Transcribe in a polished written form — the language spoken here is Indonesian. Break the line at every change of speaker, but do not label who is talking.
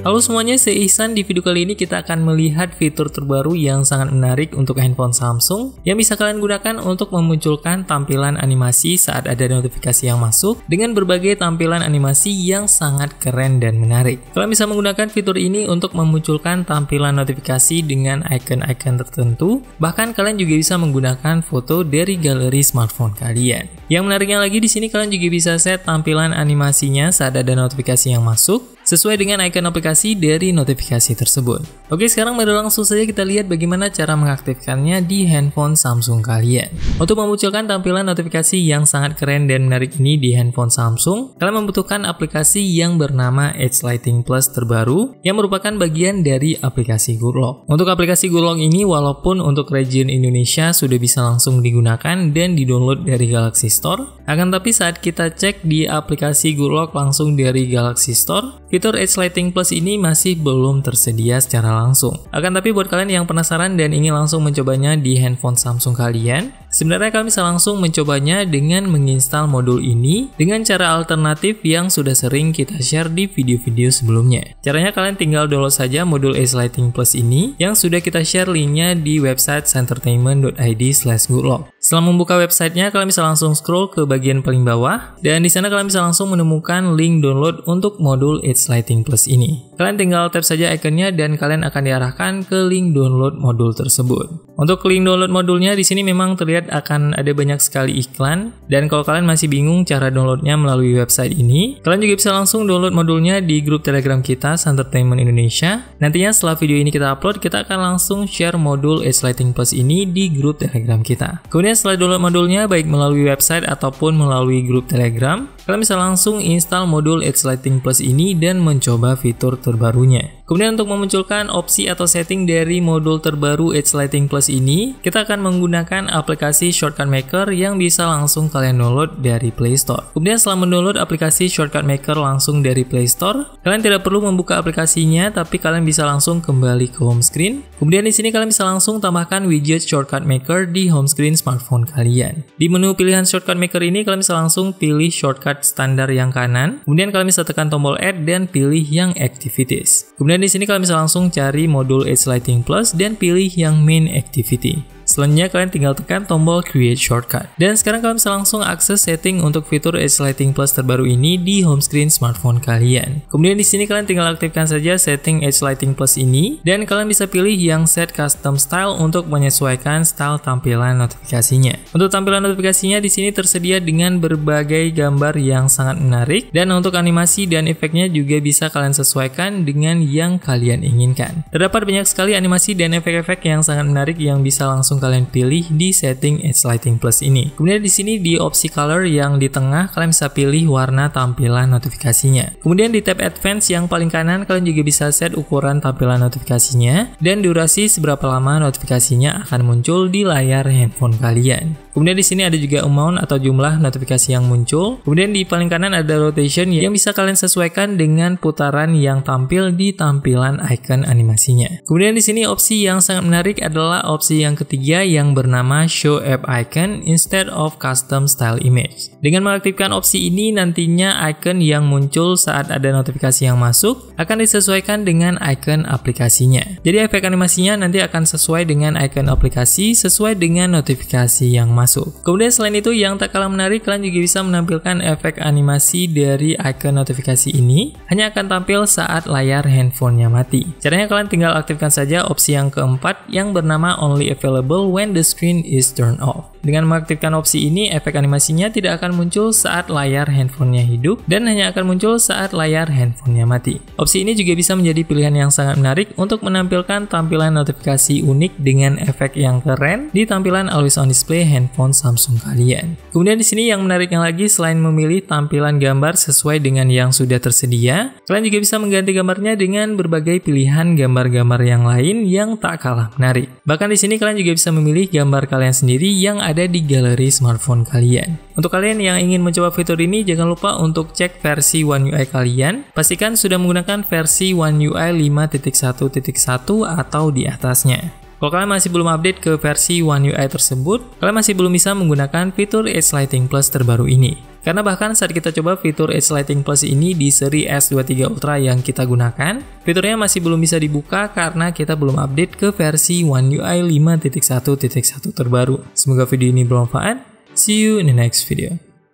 Halo semuanya, saya Ihsan. Di video kali ini kita akan melihat fitur terbaru yang sangat menarik untuk handphone Samsung yang bisa kalian gunakan untuk memunculkan tampilan animasi saat ada notifikasi yang masuk dengan berbagai tampilan animasi yang sangat keren dan menarik. Kalian bisa menggunakan fitur ini untuk memunculkan tampilan notifikasi dengan icon-icon tertentu, bahkan kalian juga bisa menggunakan foto dari galeri smartphone kalian. Yang menariknya lagi di sini kalian juga bisa set tampilan animasinya saat ada notifikasi yang masuk sesuai dengan icon aplikasi dari notifikasi tersebut. Oke, sekarang mari langsung saja kita lihat bagaimana cara mengaktifkannya di handphone Samsung kalian. Untuk memunculkan tampilan notifikasi yang sangat keren dan menarik ini di handphone Samsung, kalian membutuhkan aplikasi yang bernama Edge Lighting Plus terbaru yang merupakan bagian dari aplikasi Good Lock. Untuk aplikasi Good Lock ini, walaupun untuk region Indonesia sudah bisa langsung digunakan dan di-download dari Galaxy Store, akan tapi saat kita cek di aplikasi Good Lock langsung dari Galaxy Store, fitur Edge Lighting Plus ini masih belum tersedia secara langsung. Akan tapi buat kalian yang penasaran dan ingin langsung mencobanya di handphone Samsung kalian, sebenarnya kalian bisa langsung mencobanya dengan menginstal modul ini dengan cara alternatif yang sudah sering kita share di video-video sebelumnya. Caranya kalian tinggal download saja modul Edge Lighting Plus ini yang sudah kita share linknya di website centertainment.id/goodlock. Setelah membuka websitenya, kalian bisa langsung scroll ke bagian paling bawah dan di sana kalian bisa langsung menemukan link download untuk modul Edge Lighting Plus ini. Kalian tinggal tap saja ikonnya dan kalian akan diarahkan ke link download modul tersebut. Untuk link download modulnya di sini memang terlihat akan ada banyak sekali iklan, dan kalau kalian masih bingung cara downloadnya melalui website ini, kalian juga bisa langsung download modulnya di grup Telegram kita Centertainment Indonesia. Nantinya setelah video ini kita upload, kita akan langsung share modul Edge Lighting Plus ini di grup Telegram kita. Kemudian setelah download modulnya baik melalui website ataupun melalui grup Telegram, kalian bisa langsung install modul Edge Lighting Plus ini dan mencoba fitur terbarunya. Kemudian untuk memunculkan opsi atau setting dari modul terbaru Edge Lighting Plus ini, kita akan menggunakan aplikasi Shortcut Maker yang bisa langsung kalian download dari Play Store. Kemudian setelah mendownload aplikasi Shortcut Maker langsung dari Play Store, kalian tidak perlu membuka aplikasinya, tapi kalian bisa langsung kembali ke home screen. Kemudian di sini kalian bisa langsung tambahkan widget Shortcut Maker di home screen smartphone kalian. Di menu pilihan Shortcut Maker ini kalian bisa langsung pilih shortcut standar yang kanan. Kemudian kalian bisa tekan tombol Add dan pilih yang Activities. Kemudian di sini kalian bisa langsung cari modul Edge Lighting Plus dan pilih yang Main Activity. Selanjutnya kalian tinggal tekan tombol Create Shortcut. Dan sekarang kalian bisa langsung akses setting untuk fitur Edge Lighting Plus terbaru ini di home screen smartphone kalian. Kemudian di sini kalian tinggal aktifkan saja setting Edge Lighting Plus ini dan kalian bisa pilih yang Set Custom Style untuk menyesuaikan style tampilan notifikasinya. Untuk tampilan notifikasinya di sini tersedia dengan berbagai gambar yang sangat menarik, dan untuk animasi dan efeknya juga bisa kalian sesuaikan dengan yang kalian inginkan. Terdapat banyak sekali animasi dan efek-efek yang sangat menarik yang bisa langsung kalian pilih di setting Edge Lighting Plus ini. Kemudian di sini di opsi color yang di tengah kalian bisa pilih warna tampilan notifikasinya. Kemudian di tab Advance yang paling kanan kalian juga bisa set ukuran tampilan notifikasinya dan durasi seberapa lama notifikasinya akan muncul di layar handphone kalian. Kemudian di sini ada juga amount atau jumlah notifikasi yang muncul. Kemudian di paling kanan ada rotation yang bisa kalian sesuaikan dengan putaran yang tampil di tampilan icon animasinya. Kemudian di sini opsi yang sangat menarik adalah opsi yang ketiga yang bernama Show App Icon instead of Custom Style Image. Dengan mengaktifkan opsi ini, nantinya icon yang muncul saat ada notifikasi yang masuk akan disesuaikan dengan icon aplikasinya. Jadi efek animasinya nanti akan sesuai dengan icon aplikasi sesuai dengan notifikasi yang masuk. Kemudian selain itu yang tak kalah menarik, kalian juga bisa menampilkan efek animasi dari icon notifikasi ini hanya akan tampil saat layar handphonenya mati. Caranya kalian tinggal aktifkan saja opsi yang keempat yang bernama Only Available when the screen is turned off. Dengan mengaktifkan opsi ini, efek animasinya tidak akan muncul saat layar handphonenya hidup dan hanya akan muncul saat layar handphonenya mati. Opsi ini juga bisa menjadi pilihan yang sangat menarik untuk menampilkan tampilan notifikasi unik dengan efek yang keren di tampilan always on display handphone Samsung kalian. Kemudian di sini yang menariknya lagi, selain memilih tampilan gambar sesuai dengan yang sudah tersedia, kalian juga bisa mengganti gambarnya dengan berbagai pilihan gambar-gambar yang lain yang tak kalah menarik. Bahkan di sini kalian juga bisa memilih gambar kalian sendiri yang ada di galeri smartphone kalian. Untuk kalian yang ingin mencoba fitur ini, jangan lupa untuk cek versi One UI kalian. Pastikan sudah menggunakan versi One UI 5.1.1 atau di atasnya. Kalau kalian masih belum update ke versi One UI tersebut, kalian masih belum bisa menggunakan fitur Edge Lighting Plus terbaru ini. Karena bahkan saat kita coba fitur Edge Lighting Plus ini di seri S23 Ultra yang kita gunakan, fiturnya masih belum bisa dibuka karena kita belum update ke versi One UI 5.1.1 terbaru. Semoga video ini bermanfaat. See you in the next video.